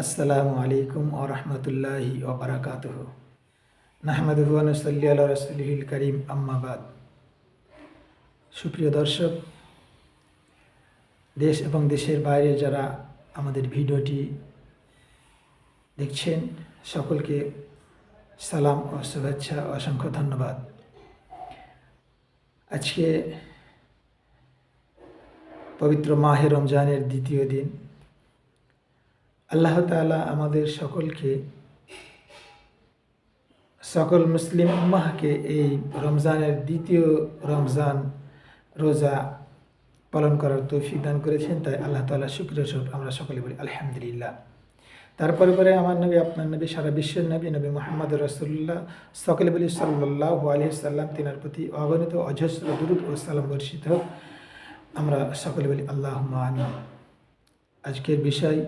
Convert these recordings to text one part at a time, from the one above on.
আসসালামু আলাইকুম ওয়া রাহমাতুল্লাহি ওয়া বারাকাতুহু। নাহমাদুহু ওয়া নুসাল্লি আলা রাসূলিহিল কারীম, আম্মা বাদ। সুপ্রিয় দর্শক, দেশ এবং দেশের বাইরে যারা আমাদের ভিডিওটি দেখছেন, সকলকে সালাম ও শুভেচ্ছা, অসংখ্য ধন্যবাদ। আজকে পবিত্র মাহে রমজানের দ্বিতীয় দিন। আল্লাহ তাআলা আমাদের সকল মুসলিম উম্মাহকে এই রমজানের দ্বিতীয় রমজান রোজা পালন করার তৌফিক দান করেছেন। তাই আল্লাহ তাআলা শুকরিয়া স্বরূপ আমরা সকলে বলি আলহামদুলিল্লাহ। তারপরে পরে আমার নবী, আপনার নবী, সারা বিশ্বের নবী, নবী মুহাম্মদ রাসূলুল্লাহ সকলে বলি সাল্লাল্লাহু আলাইহি সাল্লাম, তিনার প্রতি অগণিত অজস্র দুরূদ ও সালাম বর্ষিত হোক। আমরা সকলে বলি আল্লাহুম্মা আমিন। আজকের বিষয়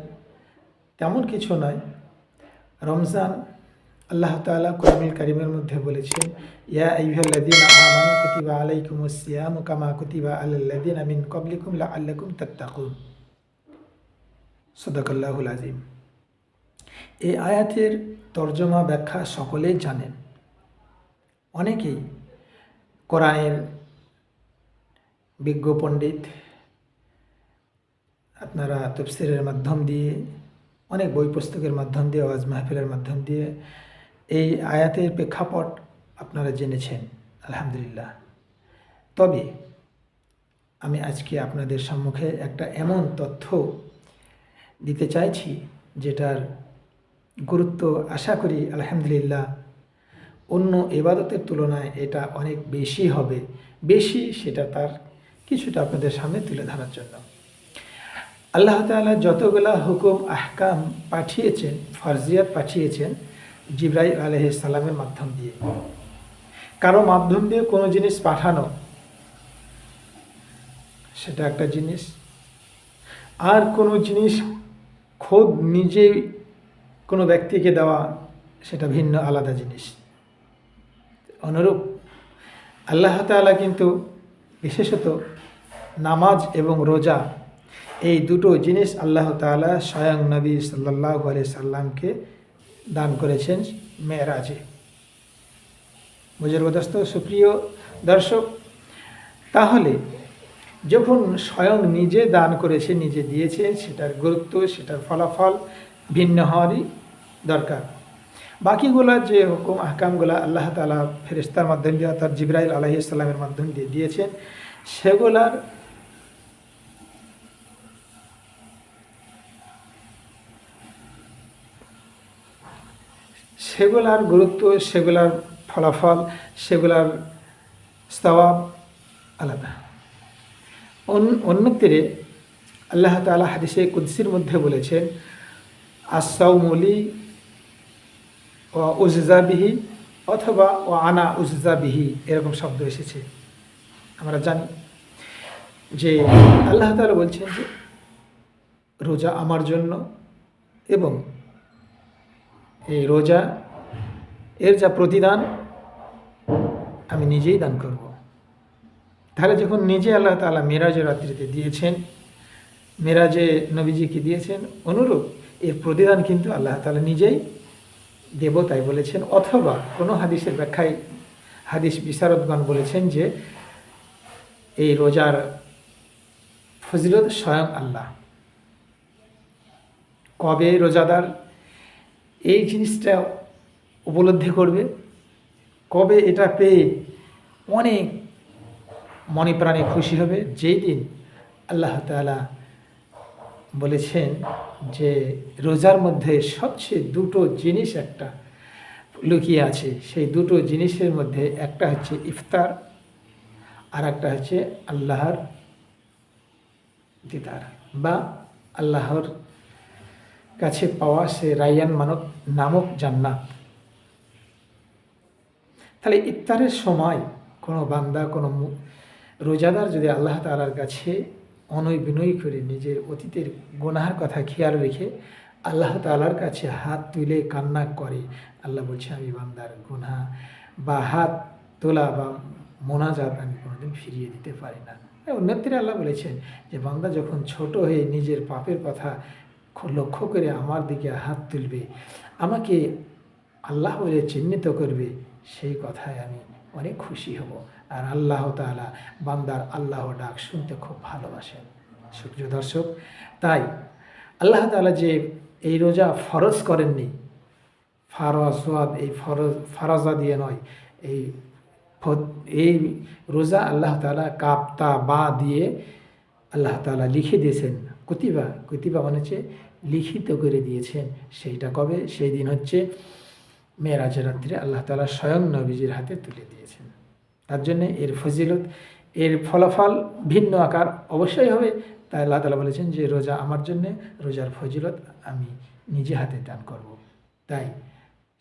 তেমন কিছু নয়। রমজান আল্লাহ তাআলা কোরআনুল কারীমের মধ্যে বলেছেন, ইয়া আইয়ুহাল্লাযীনা আমানু কুতিবা আলাইকুমুস সিয়ামু কামা কুতিবা আলাল্লাযীনা মিন ক্বাবলিকুম লাআল্লাকুম তাত্তাকুন। সাদাকাল্লাহুল আযীম। এই আয়াতের তর্জমা ব্যাখ্যা সকলেই জানেন। অনেকেই কোরআনের বিজ্ঞ পণ্ডিত, আপনারা তাফসীরের মাধ্যম দিয়ে, অনেক বই পুস্তকের মাধ্যম দিয়ে, ওয়াজ মাহফিলের মাধ্যম দিয়ে এই আয়াতের প্রেক্ষাপট আপনারা জেনেছেন, আলহামদুলিল্লাহ। তবে আমি আজকে আপনাদের সম্মুখে একটা এমন তথ্য দিতে চাইছি যেটার গুরুত্ব আশা করি আলহামদুলিল্লাহ অন্য ইবাদতের তুলনায় এটা অনেক বেশি হবে। সেটা তার কিছুটা আপনাদের সামনে তুলে ধরার জন্য আল্লাহ তাআলা যতগুলা হুকুম আহকাম পাঠিয়েছেন, ফরজিয়াত পাঠিয়েছেন জিবরাইল আলাইহিস সালামের মাধ্যম দিয়ে। কারো মাধ্যম দিয়ে কোনো জিনিস পাঠানো সেটা একটা জিনিস, আর কোনো জিনিস খোদ নিজে কোনো ব্যক্তিকে দেওয়া সেটা ভিন্ন আলাদা জিনিস। অনুরূপ আল্লাহ তাআলা কিন্তু বিশেষত নামাজ এবং রোজা, এই দুটো জিনিস আল্লাহ তাআলা স্বয়ং নবী সাল্লাল্লাহু আলাইহি সাল্লামকে দান করেছেন মেরাজে। বুজুর্গদস্ত, সুপ্রিয় দর্শক, তাহলে যখন স্বয়ং নিজে দান করেছে, নিজে দিয়েছে, সেটার গুরুত্ব, সেটার ফলাফল ভিন্ন হওয়ারই দরকার। বাকিগুলো যে হুকুম আহকামগুলো আল্লাহ তাআলা ফেরেশতার মাধ্যম দিয়ে অর্থাৎ জিবরাইল আলাইহিস সালামের মাধ্যম দিয়ে দিয়েছেন, সেগুলার গুরুত্ব, সেগুলার ফলাফল, সেগুলার সওয়াব আলাদা। অন্যত্রে আল্লাহ তাআলা হাদিসে কুদসির মধ্যে বলেছেন, আস-সাওমু লি ওয়া উজজা বিহি, অথবা ওয়া আনা উজজা বিহি, এরকম শব্দ এসেছে। আমরা জানি যে আল্লাহ তাআলা বলছেন যে রোজা আমার জন্য, এবং এই রোজা এর যা প্রতিদান আমি নিজেই দান করব। তাহলে যখন নিজে আল্লাহ তাআলা মেরাজের রাত্রিতে দিয়েছেন, মেরাজে নবীজিকে দিয়েছেন, অনুরূপ এর প্রতিদান কিন্তু আল্লাহ তাআলা নিজেই দেব, তাই বলেছেন। অথবা কোনো হাদিসের ব্যাখ্যায় হাদিস বিশারদগণ বলেছেন যে এই রোজার ফজিলত স্বয়ং আল্লাহ। কবে রোজাদার এই জিনিসটা উপলব্ধি করবে, কবে এটা পেয়ে অনেক মনে প্রাণে খুশি হবে? যেই দিন আল্লাহ তাআলা বলেছেন যে রোজার মধ্যে সবচেয়ে দুটো জিনিস একটা লুকিয়ে আছে, সেই দুটো জিনিসের মধ্যে একটা হচ্ছে ইফতার, আর একটা হচ্ছে আল্লাহর দিদার বা আল্লাহর কাছে পাওয়া সে রায়্যান নামক জান্নাত। তাহলে ইফতারের সময় কোনো বান্দা, কোনো রোজাদার যদি আল্লাহ তাআলার কাছে অনয় বিনয় করে নিজের অতীতের গুনাহের কথা খেয়াল রেখে আল্লাহ তাআলার কাছে হাত তুলে কান্না করে, আল্লাহ বলছে আমি বান্দার গুনাহ বা হাত তোলা বা মোনাজাত আমি কোনোদিন ফিরিয়ে দিতে পারি না। অন্যত্রে আল্লাহ বলেছেন যে বান্দা যখন ছোট হয়ে নিজের পাপের কথা লক্ষ্য করে আমার দিকে হাত তুলবে, আমাকে আল্লাহ বলে চিহ্নিত করবে, সেই কথায় আমি অনেক খুশি হব। আর আল্লাহ তাআলা বান্দার আল্লাহ ডাক শুনতে খুব ভালোবাসেন। সুপ্রিয় দর্শক, তাই আল্লাহ তাআলা যে এই রোজা ফরজ করেননি, ফারজাদ, এই ফারাজা দিয়ে নয়, এই এই রোজা আল্লাহ তাআলা কাপ্তা বা দিয়ে আল্লাহ তাআলা লিখে দিয়েছেন। কুতিবা মানে হচ্ছে লিখিত করে দিয়েছেন। সেইটা কবে? সেই দিন হচ্ছে মেরাজের রাত্রে আল্লাহ তাআলা স্বয়ং নবীজির হাতে তুলে দিয়েছেন। তার জন্যে এর ফজিলত, এর ফলাফল ভিন্ন আকার অবশ্যই হবে। তাই আল্লাহ তাআলা বলেছেন যে রোজা আমার জন্যে, রোজার ফজিলত আমি নিজে হাতে দান করব। তাই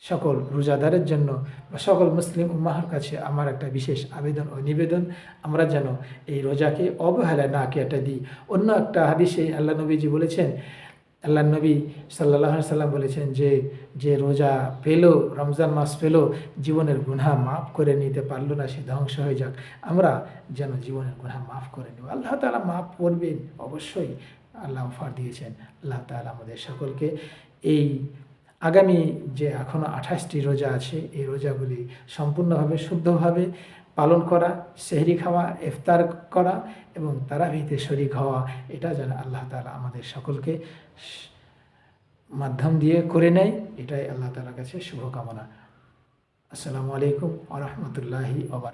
সকল রোজাদারের জন্য বা সকল মুসলিম উম্মাহর কাছে আমার একটা বিশেষ আবেদন ও নিবেদন, আমরা যেন এই রোজাকে অবহেলা না কেটে দিই। অন্য একটা হাদিসে আল্লাহ নবীজি বলেছেন, আল্লাহ নবী সাল্লাল্লাহু আলাইহি সাল্লাম বলেছেন যে রোজা পেল, রমজান মাস পেল, জীবনের গুনাহ মাফ করে নিতে পারলো না, সে ধ্বংস হয়ে যাক। আমরা যেন জীবনের গুনাহ মাফ করে নেব। আল্লাহ তাআলা মাফ করবেন অবশ্যই, আল্লাহ অফার দিয়েছেন। আল্লাহ তাআলা আমাদের সকলকে এই আগামী যে এখনও 28টি রোজা আছে, এই রোজাগুলি সম্পূর্ণভাবে শুদ্ধভাবে পালন করা, সেহরি খাওয়া, ইফতার করা এবং তারাবিতে শরীক হওয়া, এটা যেন আল্লাহ তাআলা আমাদের সকলকে মাধ্যম দিয়ে করে নেয়, এটাই আল্লাহ তাআলার কাছে শুভকামনা। আসসালামু আলাইকুম ওয়া রাহমাতুল্লাহি ওয়া বারাকাতুহু।